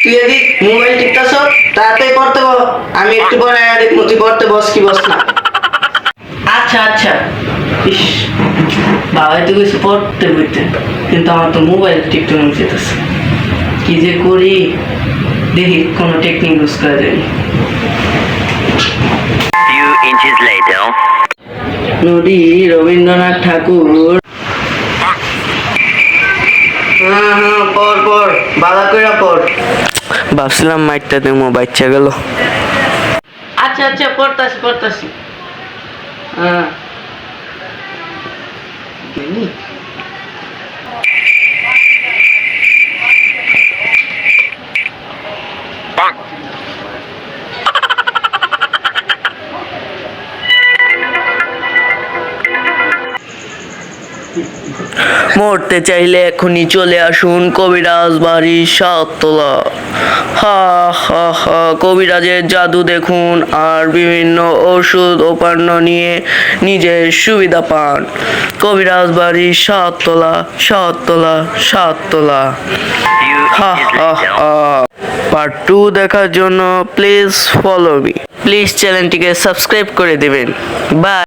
তুই এদিক মোবাইল টিপতেছ, তাড়াতাড়ি পড়তে বল। আমি একটু পরে দেখবো তুই পড়তে বস কি বস না। আচ্ছা আচ্ছা। ইস, বাবা তো কিছু পড়তে বইতে, কিন্তু আমার তো মোবাইল টিপতে মন চেতেছে। কি যে করি, দেখি কোনো টেকনিক ইউজ করা যায়। Few inches later. নদী রবীন্দ্রনাথ ঠাকুর। হ্যাঁ হ্যাঁ, পড় পড়, বাধা করে পড়। ভাবছিলাম মাইটটা দেবো, বাচ্চা গেল। আচ্ছা আচ্ছা, পড়তাছি পড়তাছি। হ্যাঁ মরতে চাইলে এখনই চলে আসুন কবিরাজ বাড়ি সাততলা। হা হা হা, কবিরাজের জাদু দেখুন আর বিভিন্ন ওষুধ ও পান্য নিয়ে নিজের সুবিধা পান। কবিরাজ বাড়ি সাততলা সাততলা সাততলা। Few হা inches হা later. হা। পার্ট 2 দেখার জন্য প্লিজ ফলো মি। প্লিজ চ্যানেলটিকে সাবস্ক্রাইব করে দেবেন। বাই।